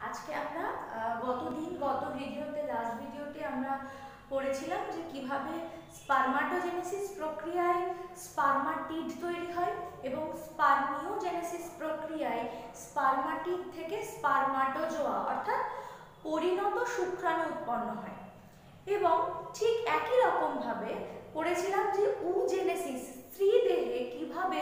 আজকে আমরা গত ভিডিওতে লাস্ট ভিডিওতে আমরা পড়েছিলাম যে কিভাবে স্পারমাটোজেনেসিস প্রক্রিয়ায় স্পারমাটিড তৈরি হয় এবং স্পারমিওজেনেসিস প্রক্রিয়ায় স্পারমাটিড থেকে স্পারমাটোজোয়া অর্থাৎ পরিণত শুক্রাণু উৎপন্ন হয়। এবং ঠিক একই রকম ভাবে পড়েছিলাম যে উজেনেসিস স্ত্রী দেহে কিভাবে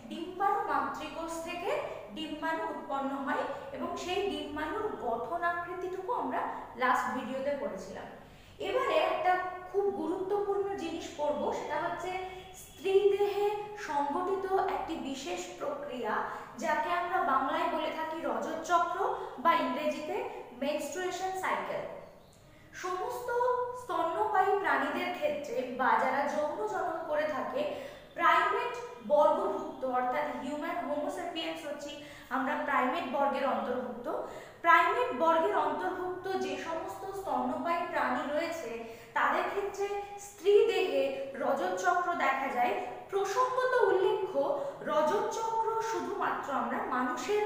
ডিম্বাণু মাতৃকোষ থেকে ডিম্বাণু উৎপন্ন হয় এবং সেই ডিম্বাণুর গঠন আকৃতিটুকু আমরা লাস্ট ভিডিওতে পড়েছিলাম। এবারে একটা খুব গুরুত্বপূর্ণ জিনিস পড়ব, সেটা হচ্ছে স্ত্রী দেহে সংগঠিত একটি বিশেষ প্রক্রিয়া যাকে আমরা বাংলায় বলে থাকি রজত চক্র বা ইংরেজিতে মেনস্ট্রুয়েশন সাইকেল। সমস্ত স্তন্যপায়ী প্রাণীদের ক্ষেত্রে বা যারা যৌন জনন করে থাকে প্রাইমেট বর্গভুক্ত অর্থাৎ হিউম্যান হোমোসেপিয়েন্স হচ্ছে আমরা প্রাইমেট বর্গের অন্তর্ভুক্ত। প্রাইমেট বর্গের অন্তর্ভুক্ত যে সমস্ত স্তন্যপায়ী প্রাণী রয়েছে তাদের ক্ষেত্রে স্ত্রী দেহে রজত চক্র দেখা যায়। প্রসঙ্গত উল্লেখ্য, রজত চক্র শুধুমাত্র আমরা মানুষের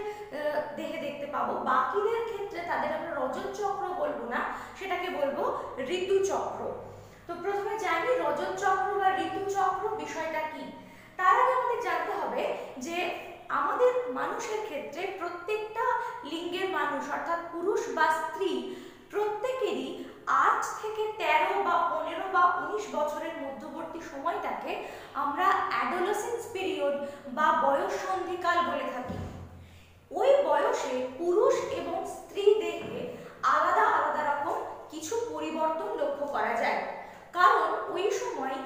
দেহে দেখতে পাবো, বাকিদের ক্ষেত্রে তাদের আমরা রজত চক্র বলবো না, সেটাকে বলবো ঋতুচক্র। তো প্রথমে জানি রজত চক্র বা ঋতুচক্র বিষয়টা কি। তার আগে আমাদের জানতে হবে যে আমাদের মানুষের ক্ষেত্রে প্রত্যেকটা লিঙ্গের মানুষ অর্থাৎ পুরুষ বা স্ত্রী প্রত্যেকেরই 8 থেকে 13 বা 15 বা 19 বছরের মধ্যবর্তী সময়টাকে আমরা অ্যাডোলেসেন্স পিরিয়ড বা বয়ঃসন্ধিকাল বলে থাকি। ওই বয়সে পুরুষ এবং স্ত্রী দেহে আলাদা আলাদা রকম কিছু পরিবর্তন লক্ষ্য করা যায়, কারণ ওই সময়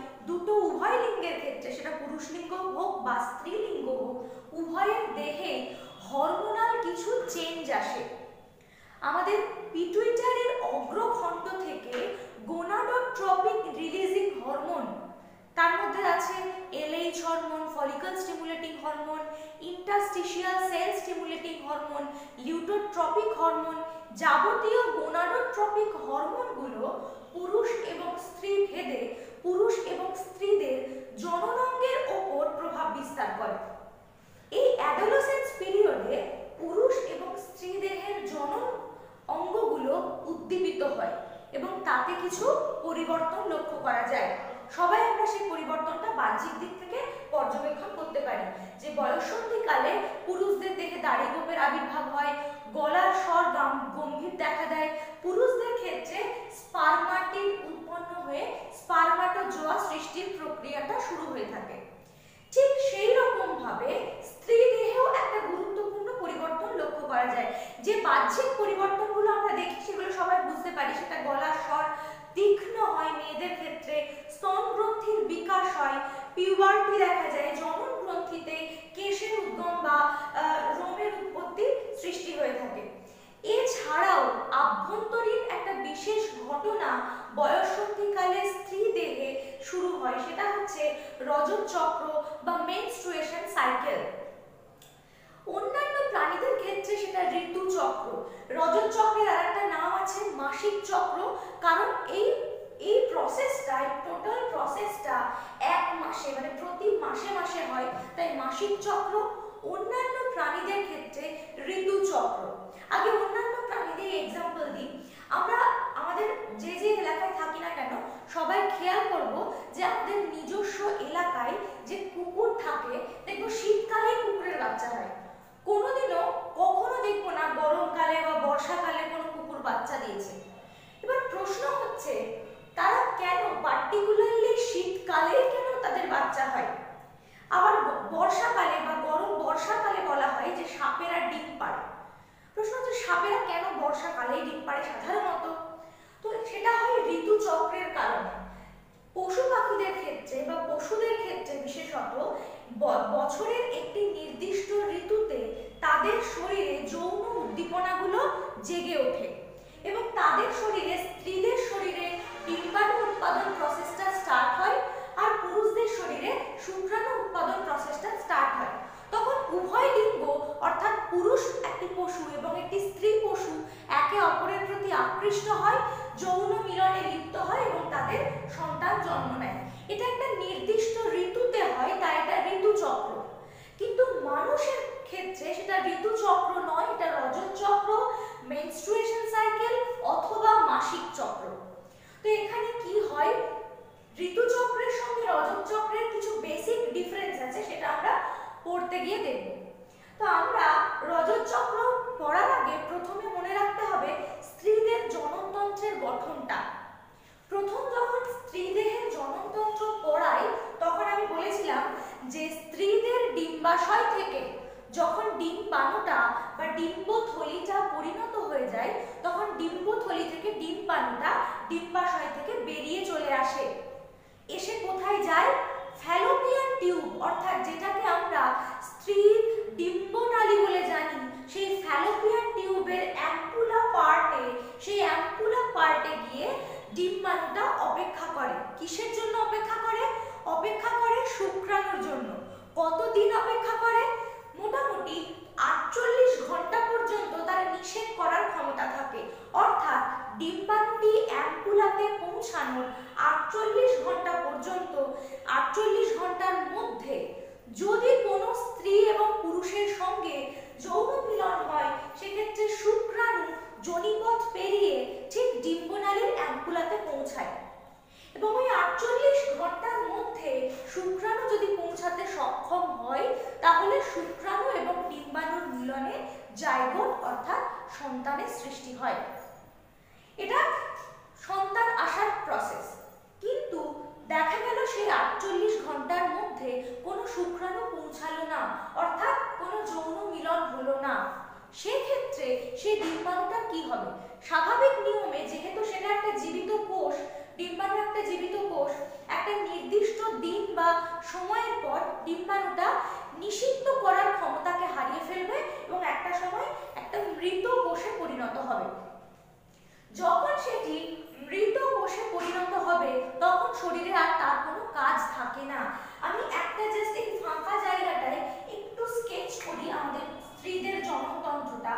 উভয় লিঙ্গের ক্ষেত্রে, সেটা পুরুষ লিঙ্গ হোক বা স্ত্রী লিঙ্গ হোক, উভয়ের দেহে হরমোনাল কিছু চেঞ্জ আসে। আমাদের পিটুইটারির অগ্রখণ্ড থেকে গোনাডোট্রপিক রিলিজিং হরমোন, তার মধ্যে আছে LH hormone, follicle stimulating hormone, interstitial cell stimulating hormone, luteotropic hormone, যাবতীয় গোনাডোট্রপিক হরমোনগুলো পুরুষ এবং স্ত্রী ভেদে পুরুষ এবং স্ত্রীদের জননাঙ্গের ওপর প্রভাব বিস্তার করে। এই অ্যাডোলেসেন্স পিরিয়ডে পুরুষ এবং স্ত্রী দেহের জনন অঙ্গগুলো উদ্দীপিত হয় এবং তাতে কিছু পরিবর্তন লক্ষ্য করা যায়। সবাই আমরা সেই পরিবর্তনটা বাহ্যিক দিক থেকে পর্যবেক্ষণ করতে পারি যে বয়ঃসন্ধিকালে পুরুষদের দেহে দাড়ি গোঁফের আবির্ভাব হয়, গলার স্বর গম্ভীর দেখা দেয়, পুরুষদের ক্ষেত্রে স্পারমাটিড উৎপন্ন হয়ে স্পারমাটোজোয়া সৃষ্টির প্রক্রিয়াটা শুরু হয়ে থাকে। ঠিক সেই রকম ভাবে স্ত্রী দেহেও একটা গুরুত্বপূর্ণ পরিবর্তন লক্ষ্য করা যায়। যে বাহ্যিক পরিবর্তনগুলো আমরা দেখি সেগুলো সবাই বুঝতে পারি, সেটা গলার স্বর তীক্ষ্ণ হয় মেয়েদের ক্ষেত্রে, স্তন গ্রন্থির বিকাশ হয়, পিউবার্টি দেখা যায়, জনন গ্রন্থিতে কেশের উদ্গম বা রোমের উৎপত্তি সৃষ্টি হয়ে থাকে। এছাড়াও আভ্যন্তরীণ একটা বিশেষ ঘটনা বয়ঃসন্ধিকালে স্ত্রী দেহে শুরু হয়, সেটা হচ্ছে রজত চক্র বা মেনস্ট্রুয়েশন সাইকেল। অন্যান্য প্রাণীদের ক্ষেত্রে সেটা ঋতুচক্র। রজত চক্রের আরেকটা নাম আছে মাসিক চক্র, কারণ এই প্রসেসটা, টোটাল প্রসেসটা এক মাসে মানে প্রতি মাসে মাসে হয়, তাই মাসিক চক্র। অন্যান্য প্রাণীদের ক্ষেত্রে ঋতুচক্র। আগে অন্যান্য প্রাণীদের এক্সাম্পল দিই। আমরা আমাদের যে যে এলাকায় থাকি না কেন সবাই খেয়াল করব যে আমাদের নিজস্ব এলাকায় যে কুকুর থাকে, দেখবো শীতকালে কুকুরের বাচ্চা হয়, কোনোদিনও কখনো দেখবো না গরমকালে বা বর্ষাকালে কোনো কুকুর বাচ্চা দিয়েছে। এবার প্রশ্ন হচ্ছে তারা কেন পার্টিকুলারলি শীতকালে কেন তাদের বাচ্চা হয়? আবার বর্ষাকালে বা গরম বর্ষাকালে বলা হয় যে সাপেরা ডিম পাড়ে। প্রশ্ন হচ্ছে সাপেরা কেন বর্ষাকালেই ডিম পাড়ে সাধারণত? তো সেটা হয় ঋতুচক্রের কারণে। পশু পাখিদের ক্ষেত্রে বা পশুদের ক্ষেত্রে বিশেষত বছরের একটি নির্দিষ্ট ঋতুতে তাদের শরীরে যৌন উদ্দীপনাগুলো জেগে ওঠে এবং তাদের শরীরে, স্ত্রীদের শরীরে ডিম্বাণু উৎপাদন প্রসেসটা স্টার্ট হয় আর পুরুষদের শরীরে শুক্রাণু উৎপাদন প্রসেসটা স্টার্ট হয়। তখন উভয় লিঙ্গ অর্থাৎ পুরুষ একটি পশু এবং একটি স্ত্রী পশু একে অপরের প্রতি আকৃষ্ট হয়, যৌন মিলনে লিপ্ত হয় এবং তাদের সন্তান জন্ম নেয়। এটা একটা নির্দিষ্ট ঋতুতে হয়, তাই এটা ঋতুচক্র। কিন্তু মানুষের ক্ষেত্রে সেটা ঋতুচক্র নয়, এটা রজত চক্র, মেনস্ট্রুয়েশন সাইকেল অথবা মাসিক চক্র। তো এখানে কি হয়, ঋতুচক্রের সঙ্গে রজত চক্রের কিছু বেসিক ডিফারেন্স আছে, সেটা আমরা পড়তে গিয়ে দেখব। তো আমরা রজত চক্র পড়ার আগে প্রথমে মনে রাখতে হবে স্ত্রীদের জননতন্ত্রের গঠনটা। প্রথম যখন স্ত্রীদেহের জননতন্ত্র পড়াই তখন আমি বলেছিলাম যে স্ত্রীদের ডিম্বাশয় থেকে যখন ডিম্বাণুটা বা ডিম্বথলিটা পরিণত হয়ে যায় তখন ডিম্বথলি থেকে ডিম্বাণুটা ডিম্বাশয় থেকে বেরিয়ে চলে আসে। এসে কোথায় যায়? ফ্যালোপিয়ান টিউব, অর্থাৎ যেটাকে আমরা স্ত্রীর ডিম্বনালী বলে জানি, সেই ফ্যালোপিয়ান টিউবের অ্যাম্পুলা পার্টে, সেই অ্যাম্পুলা পার্টে গিয়ে ডিম্বাণুটা অপেক্ষা করে। কিসের জন্য অপেক্ষা করে? অপেক্ষা করে শুক্রাণুর জন্য। কতদিন অপেক্ষা করে? মোটামুটি 48 ঘন্টা পর্যন্ত তার নিষেক করার ক্ষমতা থাকে। অর্থাৎ ডিম্বাণুটি অ্যাম্পুলাতে পৌঁছানোর 48 ঘন্টা পর্যন্ত, 48 ঘন্টার মধ্যে যদি কোনো স্ত্রী এবং পুরুষের সঙ্গে যৌন মিলন হয় সেক্ষেত্রে শুক্রাণু যোনিপথ পেরিয়ে ঠিক ডিম্বনালীর অ্যাম্পুলাতে পৌঁছায়। এবং ওই 48 ঘন্টার মধ্যে শুক্রাণু যদি পৌঁছাতে সক্ষম হয় তাহলে শুক্রাণু এবং ডিম্বাণুর মিলনে জাইগোট অর্থাৎ সন্তানের সৃষ্টি হয়। এটা সন্তান আসার প্রসেস। কিন্তু দেখা গেল সেই 48 ঘন্টার মধ্যে কোনো শুক্রাণু পৌঁছালো না, অর্থাৎ কোনো যৌন মিলন হলো না। সেক্ষেত্রে সেই ডিম্বাণুটা কি হবে? স্বাভাবিক নিয়মে যেহেতু সেটা একটা জীবিত কোষ, ডিম্বাণু একটা জীবিত কোষ, একটা নির্দিষ্ট দিন বা সময়ের পর ডিম্বাণুটা নিষিক্ত করার ক্ষমতাকে হারিয়ে ফেলবে এবং একটা সময় একটা মৃত কোষে পরিণত হবে। যখন সেটি মৃত কোষে পরিণত হবে তখন শরীরে আর তার কোনো কাজ থাকে না। আমি একটা জাস্ট এই ফাঁকা জায়গাটায় একটু স্কেচ করি আমাদের স্ত্রীদের জননতন্ত্রটা।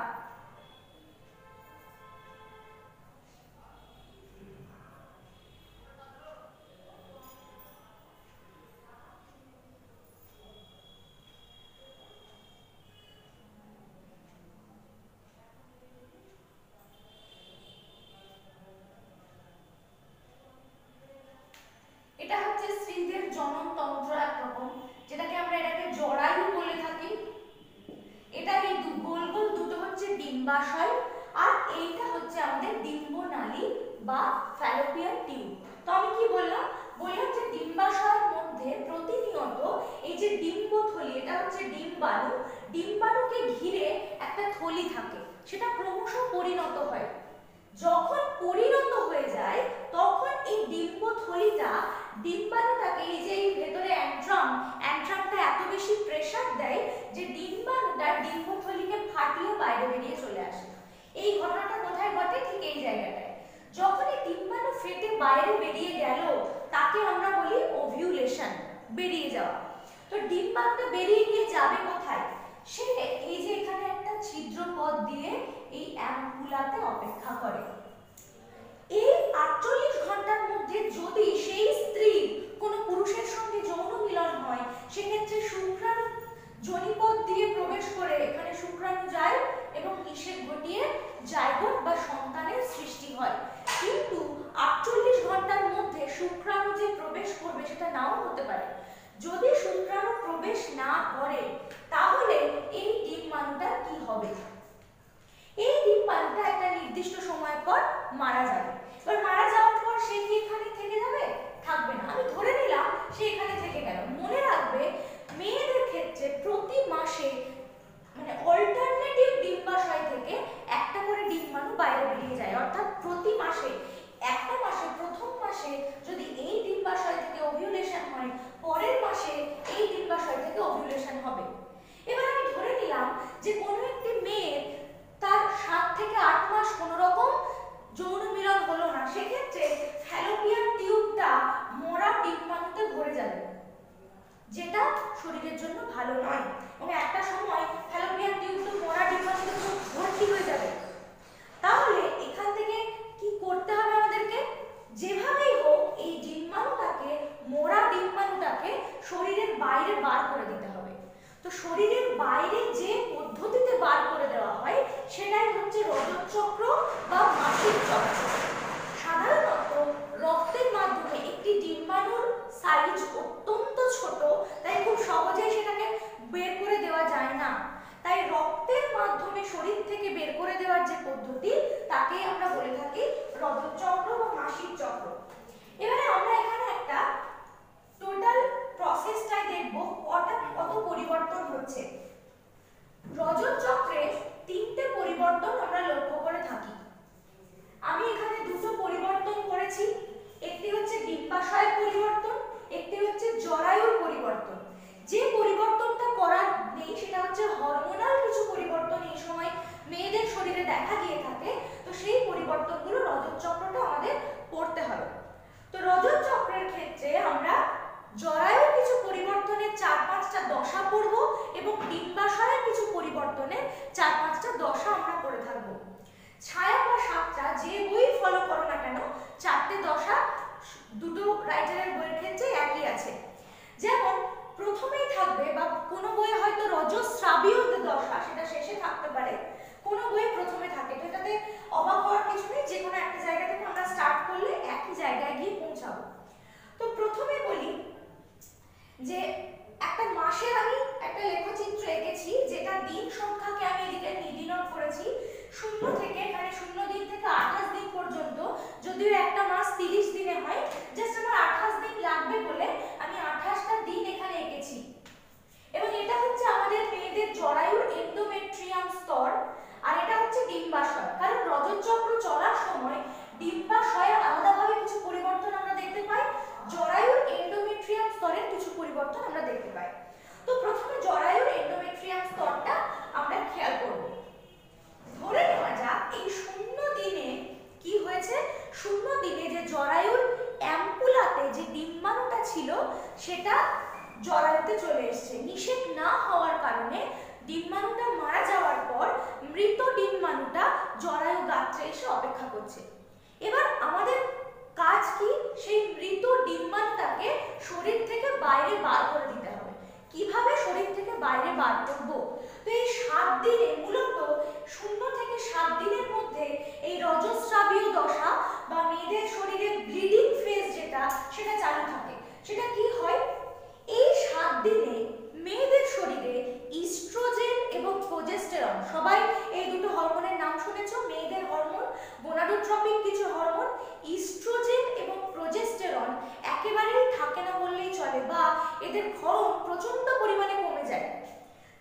এটা হচ্ছে স্ত্রীদের জননতন্ত্র একরকম, যেটাকে আমরা এটাকে জরায়ু বলে থাকি। এটা এই গোল গোল দুটো হচ্ছে ডিম্বাশয় আর এইটা হচ্ছে আমাদের ডিম্বনালী বা ফ্যালোপিয়ান টিউব। তো আমি কি বললাম? বললাম যে ডিম্বাশয়ের মধ্যে প্রতিনিয়ত এই যে ডিম্বথলি, এটা হচ্ছে ডিম্বাণু, ডিম্বাণুকে ঘিরে একটা থলি থাকে, সেটা ক্রমশ পরিণত হয়। যখন পরিণত হয়ে যায় তখন এই ডিম্বথলিটা ডিম্বাণুটাকে, এই যে এই ভেতরে অ্যান্ট্রামটা এত বেশি প্রেসার দেয় যে ডিম্বাণুটা ডিম্বথলিকে ফাটিয়ে বাইরে বেরিয়ে চলে আসে। এই ঘটনাটা কোথায় ঘটে? ঠিক এই জায়গাটায়। যখন এই ডিম্বাণু ফেটে বাইরে বেরিয়ে গেল তাকে আমরা বলি ওভিউলেশন, বেরিয়ে যাওয়া। তো ডিম্বাণুটা বেরিয়ে গিয়ে যাবে কোথায়? সে এই যে এখানে একটা ছিদ্র পথ দিয়ে এই অ্যাম্পুলাতে অপেক্ষা করে। এই 48 ঘন্টার মধ্যে যদি সেই স্ত্রী কোনো পুরুষের সঙ্গে যৌন মিলন হয় সেক্ষেত্রে শুক্রাণু যোনিপথ দিয়ে প্রবেশ করে এখানে শুক্রাণু যায় এবং নিষেক ঘটিয়ে জাইগোট বা সন্তানের সৃষ্টি হয়। কিন্তু 48 ঘন্টার মধ্যে শুক্রাণু যে প্রবেশ করবে সেটা নাও হতে পারে। যদি শুক্রাণু প্রবেশ না করে তাহলে এই ডিম্বাণুটা কি হবে? এই ডিম্বাণুটা একটা নির্দিষ্ট সময় পর মারা যাবে। এবার মারা যাওয়ার পর সে কি এখানে থেকে যাবে? থাকবে না। আমি ধরে নিলাম সে এখানে থেকে গেল। মনে রাখবে মেয়েদের ক্ষেত্রে প্রতি মাসে মানে অল্টারনেটিভ ডিম্বাশয় থেকে একটা করে ডিম্বাণু বাইরে বেরিয়ে যায়। অর্থাৎ প্রতি মাসে একটা মাসে, প্রথম মাসে যদি এই ডিম্বাশয় থেকে ওভিউলেশন হয়, পরের মাসে এই ডিম্বাশয় থেকে ওভিউলেশন হবে। এবার আমি ধরে নিলাম যে কোনো একটি মেয়ের তার 7 থেকে 8 মাস কোনো রকম যৌন মিলন হলো রজতচক্র বা মাসিক চক্র। এবারে আমরা এখানে একটা টোটাল প্রসেসটাই দেখব কত পরিবর্তন হচ্ছে। রজত চক্রে তিনটে পরিবর্তন আমরা লক্ষ্য করে থাকি। আমি এখানে দুটো পরিবর্তন করেছি, একটি হচ্ছে ডিম্বাশয়ের পরিবর্তন, একটি হচ্ছে জরায়ুর পরিবর্তন। যে পরিবর্তনটা করার নেই সেটা হচ্ছে হরমোনাল কিছু পরিবর্তন এই সময় মেয়েদের শরীরে দেখা গিয়ে থাকে, তো সেই পরিবর্তনগুলো রজত চক্রটা আমাদের পড়তে হবে। তো রজত চক্রের ক্ষেত্রে আমরা জরায়ুর কিছু পরিবর্তনের 4-5টা দশা পড়ব এবং ডিম্বাশয়ের কিছু পরিবর্তনের 4-5টা দশা আমরা পড়ে থাকবো। ছায়া বা সাতটা যে বই ফলো করো না কেন, 4টে দশা দুটো রাইটারের বইয়ের ক্ষেত্রে একই আছে। যেমন প্রথমেই থাকবে, বা কোনো বইয়ে হয়তো রজস্রাবীয় দশা সেটা শেষে থাকতে পারে, কোনো বইয়ে প্রথমে থাকে। তো এটাতে অবাক হওয়ার কিছু নেই, যে কোনো একটা জায়গা থেকে আমরা স্টার্ট করলে একই জায়গায় গিয়ে পৌঁছাবো। তো প্রথমে বলি যে একটা মাসের আমি একটা লেখচিত্র এঁকেছি, যেটা দিন সংখ্যাকে আমি এদিকে নির্দিনট করেছি 0 থেকে, এখানে 0 দিন থেকে 28 দিন পর্যন্ত। যদিও একটা মাস 30 দিনে হয়, জাস্ট আমার 28 দিন লাগবে বলে আমি 28টা দিন এখানে এঁকেছি। এবং এটা হচ্ছে আমাদের মেয়েদের জরায়ুর এন্ডোমেট্রিয়াম স্তর, আর এটা হচ্ছে ডিম্বাশয়। কারণ রজত চক্র চলার সময় ডিম্বাশয়ে আলাদাভাবে কিছু পরিবর্তন আমরা দেখতে পাই, জরায়ুর এন্ডোমেট্রিয়াম স্তরের কিছু পরিবর্তন আমরা দেখতে পাই। তো প্রথমে জরায়ুর এন্ডোমেট্রিয়াম স্তরটা আমরা খেয়াল করব। ধরে নেওয়া যাক এই 0 দিনে কি হয়েছে, 0 দিনে যে জরায়ুর অ্যাম্পুলাতে যে ডিম্বাণুটা ছিল সেটা জরায়ুতে চলে এসেছে। নিষেক না হওয়ার কারণে ডিম্বাণুটা মারা যাওয়ার পর মৃত ডিম্বাণুটা জরায়ু গাত্রে এসে অপেক্ষা করছে। এবার আমাদের কাজ কি, সেই মৃত ডিম্বাণুটাকে শরীর থেকে বাইরে বার করে দিতে হবে। কিভাবে শরীর থেকে বাইরে বার করব? তো এই 7 দিনে, মূলত 0 থেকে 7 দিনের মধ্যে এই রজস্রাবীয় দশা বা মেয়েদের শরীরে ব্লিডিং ফেজ যেটা, সেটা চালু থাকে। সেটা কি হয়, এই 7 দিনে মেয়েদের শরীরে ইস্ট্রোজেন এবং প্রোজেস্টেরন, সবাই এই দুটো হরমোনের নাম শুনেছো, মেয়েদের হরমোন, গোনাডোট্রপিক কিছু হরমোন, ইস্ট্রোজেন এবং প্রোজেস্টেরন একেবারেই থাকে না বললেই চলে, বা এদের ক্ষরণ প্রচন্ড পরিমাণে কমে যায়।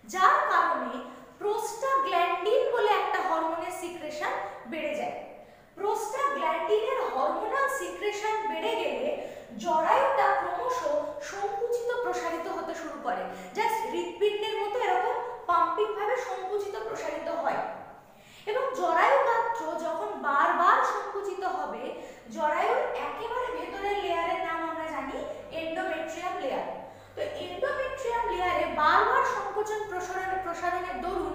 যার কারণে প্রোস্টাগ্ল্যান্ডিন বলে একটা হরমোনের সিক্রেশন বেড়ে যায়। প্রোস্টাগ্ল্যান্ডিনের হরমোনাল সিক্রেশন বেড়ে গেলে জরায়ুটা ক্রমশ সংকুচিত প্রসারিত হতে শুরু করে, জাস্ট হৃৎপিণ্ডের মতো এরকম পাম্পিং ভাবে সংকুচিত প্রসারিত হয়। এবং জরায়ু গাত্র যখন বারবার সংকুচিত হবে, জরায়ুর একেবারে ভেতরের লেয়ারের নাম আমরা জানি এন্ডোমেট্রিয়াম লেয়ার। তো এন্ডোমেট্রিয়াম লেয়ারে বারবার সংকোচন প্রসারণের দরুন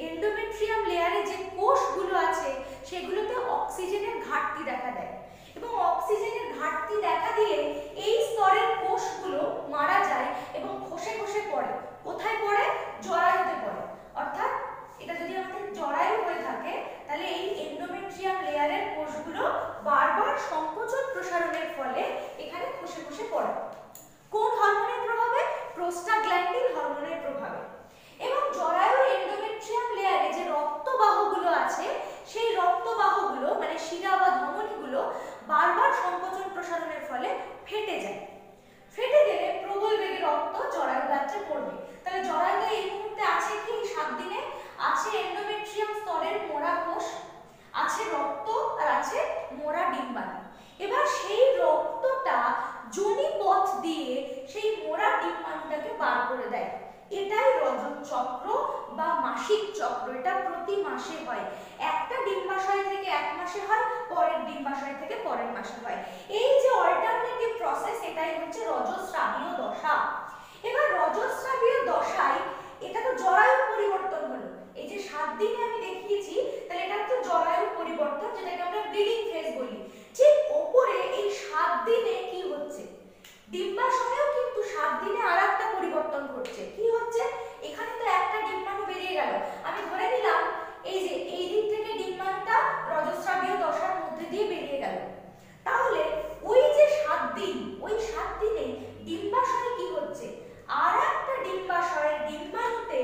এন্ডোমেট্রিয়াম লেয়ারে যে কোষগুলো আছে সেগুলোতে অক্সিজেনের ঘাটতি দেখা দেয়, এবং অক্সিজেনের ঘাটতি দেখা দিলে এই স্তরের কোষগুলো মারা যায় এবং খসে খসে পড়ে। কোথায় পড়ে? জরায়ুতে পড়ে। অর্থাৎ এটা যদি আমাদের জরায়ু হয়ে থাকে, তাহলে এই এন্ডোমেট্রিয়াম লেয়ারের কোষগুলো বারবার সংকোচন প্রসারণের ফলে এখানে খসে খসে পড়ে। কোন হরমোনের প্রভাবে? প্রোস্টাগ্ল্যান্ডিন হরমোনের প্রভাবে। এবং জরায়ুর এন্ডোমেট্রিয়াম লেয়ারে যে রক্তবাহগুলো আছে, সেই রক্তবাহগুলো মানে শিরা বা ধমনীগুলো বারবার সংকোচন প্রসারণের ফলে ফেটে যায়। ফেটে গেলে প্রবল বেগে রক্ত জরায়ু গাত্রে পড়বে। তাহলে জরায়ুতে এই মুহূর্তে আছে কি, 7 দিনে আছে এন্ডোমেট্রিয়াম স্তরের মোড়া কোষ, আছে রক্ত, আর আছে মোড়া ডিম্বাণু। এবার সেই রক্তটা যোনিপথ দিয়ে সেই মোড়া ডিম্বাণুটাকে বার করে দেয়। এটাই রজত চক্র বা মাসিক চক্র। এটা প্রতি মাসে হয়, একটা ডিম্বাশয় থেকে এক মাসে হয়, পরের ডিম্বাশয় থেকে পরের মাসে হয়। এই যে অল্টারনেটিভ প্রসেস, এটাই হচ্ছে রজস্রাবীয় দশা। এবার রজস্রাবীয় দশায় এটা তো জরায়ুর পরিবর্তন হলো, এই যে 7 দিনে আমি দেখিয়েছি, তাহলে এটা হচ্ছে জরায়ুর পরিবর্তন, যেটাকে আমরা ব্লিডিং ফেজ বলি। ঠিক ওপরে এই 7 দিনে কি হচ্ছে, ডিম্বাশয়েও কিন্তু 7 দিনে আরেকটা পরিবর্তন ঘটছে। কি হচ্ছে? এখানে তো একটা ডিম্বাণু বেরিয়ে গেল, আমি ধরে নিলাম এই যে এই দিক থেকে ডিম্বাণুটা রজস্রাবীয় দশার মধ্যে দিয়ে বেরিয়ে গেল। তাহলে ওই যে 7 দিন, ওই 7 দিনে ডিম্বাশয়ে কি হচ্ছে, আর একটা ডিম্বাশয়ের ডিম্বাণুতে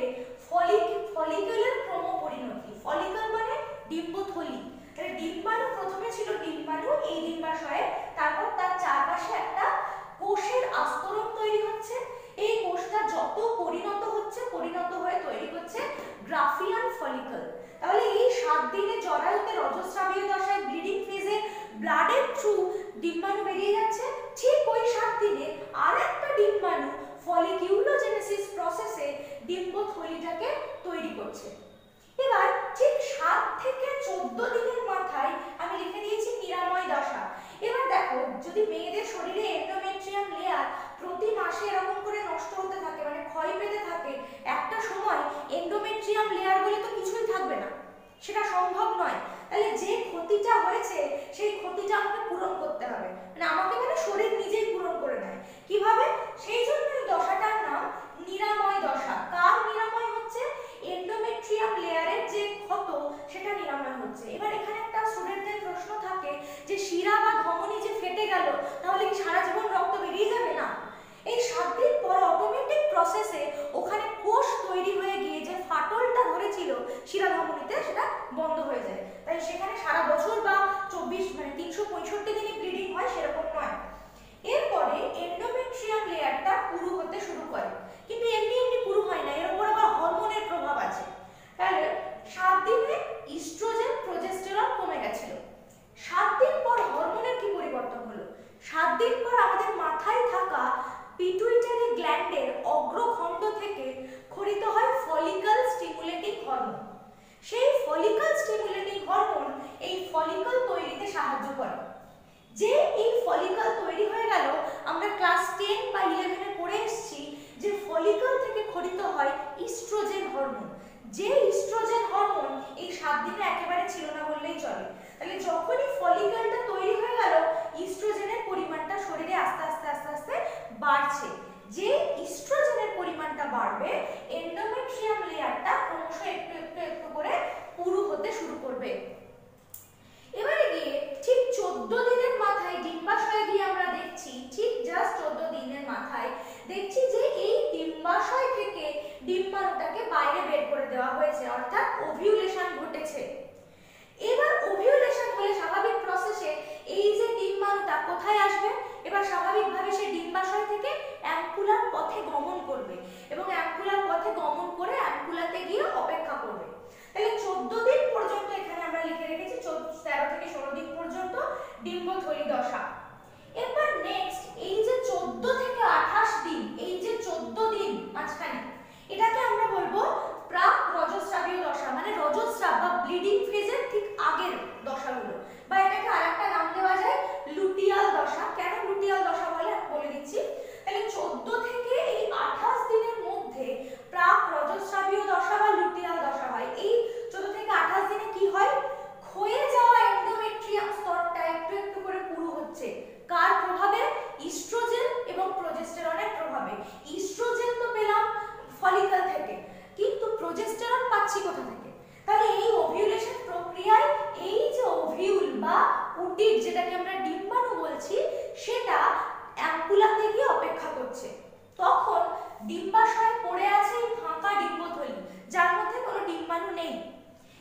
ফলিকুলার ক্রমপরিণতি। ফলিকল মানে ডিম্বথলি। তাহলে ডিম্বাণু প্রথমে ছিল ডিম্বাণু, করছে। এবার ঠিক 7 থেকে 14 দিনের মাথায় আমি লিখে দিয়েছি নিরাময় দশা। এবার দেখো, যদি মেয়েদের শরীরে এন্ডোমেট্রিয়াম লেয়ার প্রতি মাসে এরকম করে নষ্ট হতে থাকে, মানে ক্ষয় পেতে থাকে, একটা সময় এন্ডোমেট্রিয়াম লেয়ার বলে তো কিছুই থাকবে না, সেটা সম্ভব নয়। তাহলে যে ক্ষতিটা হয়েছে সেই ক্ষতিটা আমাকে পূরণ করতে হবে, মানে আমাকে মানে শরীর নিজেই পূরণ করে নেয়। কিভাবে? সেই জন্য এই দশাটার নাম নিরাময় দশা। কার নিরাময় হচ্ছে? এন্ডোমেট্রিয়াম লেয়ারের যে ক্ষত সেটা নিরাময় হচ্ছে। এবার এখানে একটা স্টুডেন্টদের প্রশ্ন থাকে যে শিরা বা ধমনী যে ফেটে গেল তাহলে কি সারা জীবন রক্ত বেরিয়ে যাবে? না, এই 7 দিন পর অটোমেটিক প্রসেসে ওখানে কোষ তৈরি হয়ে গিয়ে যে ফাটলটা ধরেছিল শিরা ধমনীতে সেটা বন্ধ হয়ে যায়। তাই সেখানে সারা বছর বা 24 মানে 365 দিনই ব্লিডিং হয় সেরকম নয়। এরপরে এন্ডোমেট্রিয়াম লেয়ারটা পুরু হতে শুরু করে, কিন্তু এমনি এমনি পুরু হয় না, এর উপর আবার হরমোনের প্রভাব আছে। তাহলে 7 দিনে ইস্ট্রোজেন প্রজেস্টেরন কমে গেছিল। 7 দিন পর হরমোনের কি পরিবর্তন হলো? 7 দিন পর আমাদের মাথায় থাকা পিটুইটারি গ্ল্যান্ডের অগ্রখণ্ড থেকে ক্ষরিত হয় ফলিকল স্টিমুলেটিং হরমোন। সেই ফলিকল স্টিমুলেটিং হরমোন এই ফলিকল তৈরিতে সাহায্য করে। যে এই ফলিকল তৈরি হয়ে গেল, আমরা ক্লাস 10 বা 11 এ পড়ে এসেছি যে ফলিকল থেকে ক্ষরিত হয় ইস্ট্রোজেন হরমোন। যে ইস্ট্রোজেন হরমোন এই 7 দিনে একেবারে ছিল না বললেই চলে। তাহলে যখনই ফলিকলটা তৈরি হয়ে গেল, ইস্ট্রোজেনের পরিমাণটা শরীরে আস্তে আস্তে আস্তে আস্তে বাড়ছে। যে ইস্ট্রোজেনের পরিমাণটা বাড়বে, এন্ডোমেট্রিয়াম লেয়ারটা ক্রমশ একটু একটু একটু করে পুরু হতে শুরু করবে। এবারে গিয়ে ঠিক 14 দিনের মাথায় ডিম্বাশয়ে গিয়ে আমরা দেখছি, ঠিক জাস্ট 14 দিনের মাথায় দেখছি যে এই ডিম্বাশয় থেকে ডিম্বাণুটাকে বাইরে বের করে দেওয়া হয়েছে, অর্থাৎ ওভিউলেশন ঘটেছে। এবার ওভিউলেশন হলে স্বাভাবিক প্রসেসে এই যে ডিম্বাণুটা কোথায় আসবে? এবার স্বাভাবিকভাবে সে ডিম্বাশয় থেকে অ্যাম্পুলার পথে গমন করবে এবং অ্যাম্পুলার পথে গমন করে অ্যাম্পুলাতে গিয়ে অপেক্ষা করবে। তাহলে 14 দিন পর্যন্ত এখানে আমরা লিখে রেখেছি, 13 থেকে 16 দিন পর্যন্ত ডিম্বথলি দশা। এবার নেক্সট এই যে 14 থেকে 28 দিন, এই যে 14 দিন মাঝখানে, এটাকে আমরা বলবো প্রাক রজস্রাবীয় দশা, মানে রজস্রাব বা ব্লিডিং ফেজের ঠিক আগের দশাগুলো, বা এটাকে আরেকটা নাম দেওয়া যায় লুটিয়াল দশা। কেন লুটিয়াল দশা বলে দিচ্ছি। তাহলে 14 থেকে এই 28 দিনের মধ্যে প্রাক রজস্রাবীয় দশা বা লুটিয়াল দশা হয়। এই 14 থেকে 28 দিনে কি হয়? ক্ষয়ে যাওয়া এন্ডোমেট্রিয়াম স্তরটা একটু একটু করে পুরু হচ্ছে। কার প্রভাবে? ইস্ট্রোজেন এবং প্রজেস্টেরনের প্রভাবে। ইস্ট্রোজেন তো পেলাম ফলিকল থেকে, কিন্তু প্রজেস্টেরন পাচ্ছি কোথা থেকে? তাহলে এই ওভিউলেশন প্রক্রিয়ায় এই যে ওভিউল বা উটিড, যেটাকে আমরা ডিম্বাণু বলছি, সেটা অ্যাম্পুলাতে গিয়ে অপেক্ষা করছে। তখন ডিম্বাশয়ে পড়ে আছে ফাঁকা ডিম্বথলি, যার মধ্যে কোনো ডিম্বাণু নেই।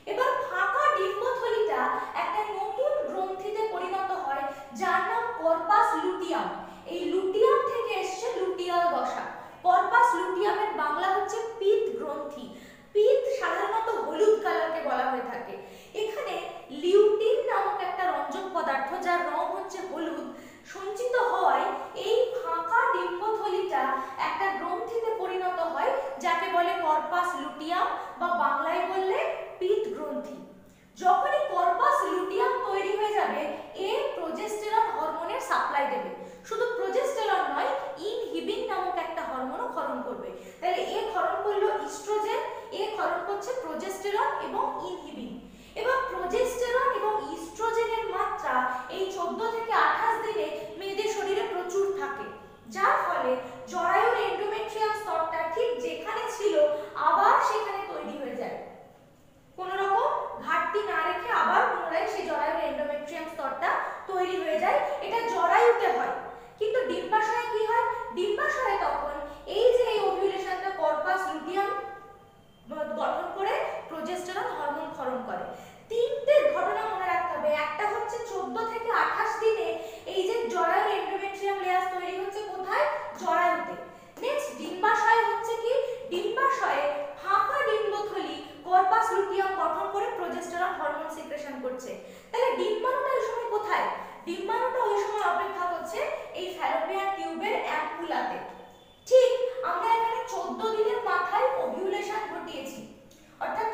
এবার ফাঁকা ডিম্বথলিটা একটা নতুন গ্রন্থিতে পরিণত হয়, যার নাম কর্পাস লুটিয়াম। এই লুটিয়াম থেকে এসেছে লুটিয়াল দশা। কর্পাস লুটিয়ামের বাংলা হচ্ছে পিত গ্রন্থি। পিত সাধারণত হলুদ কালারকে বলা হয়ে থাকে। এখানে লিউটিন নামক একটা রঞ্জক পদার্থ, যার রং হচ্ছে হলুদ, সঞ্চিত হওয়ায় এই ফাঁকা ডিম্বথলিটা একটা গ্রন্থিতে পরিণত হয়, যাকে বলে কর্পাস লুটিয়াম বা বাংলায় বললে পিত গ্রন্থি। যখনই কর্পাস লুটিয়াম তৈরি হয়ে যাবে, এ প্রজেস্টেরন হরমোনের সাপ্লাই দেবে। শুধু প্রজেস্টেরন নয়, ইনহিবিন নামক একটা হরমোনও ক্ষরণ করবে। তাহলে এ ক্ষরণ করলো ইস্ট্রোজেন, এ ক্ষরণ করছে প্রজেস্টেরন এবং ইনহিবিন। এবং প্রজেস্টেরন এবং ইস্ট্রোজেনের মাত্রা এই 14 থেকে 28 দিনে মেয়েদের শরীরে প্রচুর থাকে, যার ফলে জরায়ুর এন্ডোমেট্রিয়াম স্তরটা ঠিক যেখানে ছিল আবার সেখানে তৈরি হয়ে যায়। কোনো রকম ঘাটতি না রেখে আবার পুনরায় সেই জরায়ুর এন্ডোমেট্রিয়াম স্তরটা তৈরি হয়ে যায়। এটা জরায়ুতে হয়, কিন্তু ডিম্বাশয়ে কি হয়? ডিম্বাশয়ে তখন এই যে এই ওভিউলেশনটা কর্পাস লুটিয়াম গঠন করে প্রজেস্টেরন হরমোন ক্ষরণ করে। তিনটে ঘটনা মনে রাখতে হবে। একটা হচ্ছে 14 থেকে 28 দিনে এই যে জরায়ুর এন্ডোমেট্রিয়াম লেয়ার তৈরি হচ্ছে কোথায়? জরায়ুতে। নেক্সট ডিম্বাশয় হচ্ছে কি? ডিম্বাশয়ে ফাঁকা ডিম্বথলি কর্পাস লুটিয়াম গঠন করে প্রজেস্টেরন হরমোন সিক্রেশন করছে। তাহলে ডিম্বাণুটা ওই সময় কোথায়? ডিম্বাণুটা ওই সময় অপেক্ষা করছে এই ফ্যালোপিয়ান টিউবের অ্যাম্পুলাতে। ঠিক আমরা এখানে 14 দিনের মাথায় ওভিউলেশন ঘটিয়েছি, অর্থাৎ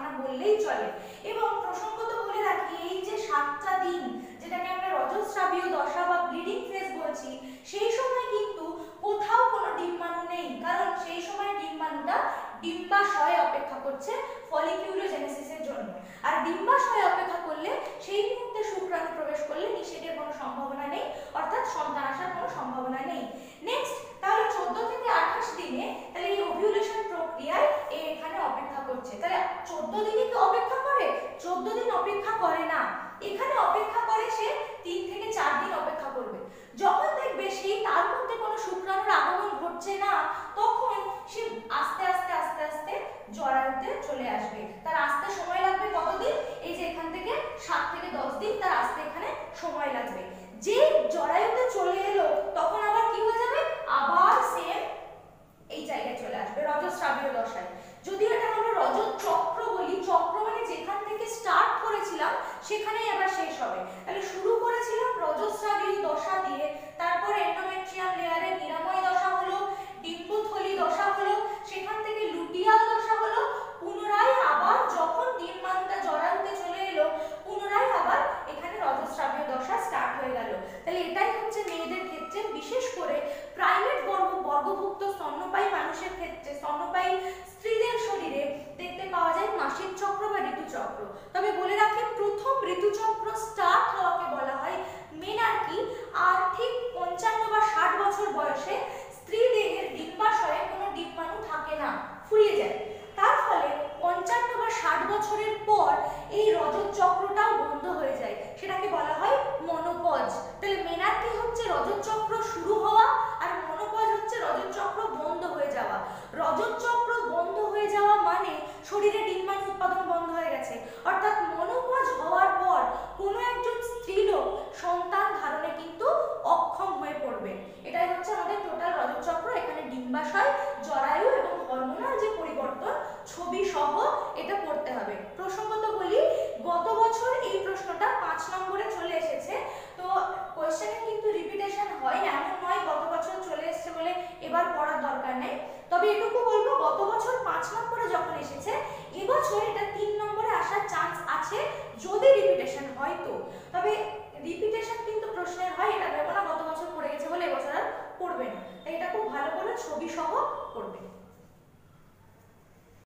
না বললেই চলে। এবং প্রসঙ্গত বলে রাখি, এই যে 7টা দিন যেটাকে আমরা রজস্রাবীয় দশা বা ব্লিডিং ফেজ বলছি, সেই সময় কিন্তু কোথাও কোনো ডিম্বাণু নেই, কারণ সেই সময় ডিম্বাণুটা ডিম্বাশয়ে অপেক্ষা করছে ফলিকিউলোজেনেসিসের জন্য। আর ডিম্বাশয়ে অপেক্ষা করলে সেই মুহূর্তে শুক্রাণু প্রবেশ করলে নিষেকের কোনো সম্ভাবনা নেই, অর্থাৎ সন্তান আসার কোনো সম্ভাবনা নেই। নেক্সট, তাহলে 14 থেকে 28 দিনে তাহলে এই ওভিউলেশন প্রক্রিয়ায় এখানে অপেক্ষা করছে। তাহলে 14 দিনই কি অপেক্ষা করে? 14 দিন অপেক্ষা করে না, এখানে অপেক্ষা করে সে 3 থেকে 4 দিন অপেক্ষা করবে। যখন দেখবে সেই তার মধ্যে কোনো শুক্রাণুর আগমন ঘটছে না, তখন সে আস্তে আস্তে আস্তে আস্তে জরায়ুতে চলে আসবে। তার আসতে সময় লাগবে কতদিন? এই যে এখান থেকে 7 থেকে 10 দিন তার আসতে এখানে সময় লাগবে। যে জরায়ুতে চলে এলো তখন আবার কি হয়ে যাবে? আবার সেম এই জায়গায় চলে আসবে রজস্রাবীয় দশায়। যদি এটা আমরা রজত চক্র বলি, চক্র মানে যেখান থেকে স্টার্ট করেছিলাম সেখানেই আবার শেষ হবে। তাহলে শুরু করেছিলাম রজস্রাবীয় দশা দিয়ে, তারপর এন্ডোমেট্রিয়াম লেয়ারে নিরাময় দশা হলো, ডিম্বথলি দশা হলো, সেখান থেকে লুটিয়াল দশা হলো, পুনরায় আবার যখন ডিম্বাণুটা জরায়ুতে চলে এলো পুনরায় আবার এখানে রজস্রাবীয় দশা স্টার্ট হয়ে গেল। তাহলে এটাই হচ্ছে মেয়েদের ক্ষেত্রে, বিশেষ করে প্রাইমেট বর্গভুক্ত স্তন্যপায়ী মানুষের ক্ষেত্রে, স্তন্যপায়ী স্ত্রীদের শরীরে দেখতে পাওয়া যায় মাসিক চক্র বা ঋতুচক্র। তবে বলে রাখি, প্রথম ঋতুচক্র স্টার্ট হওয়াকে বলা হয়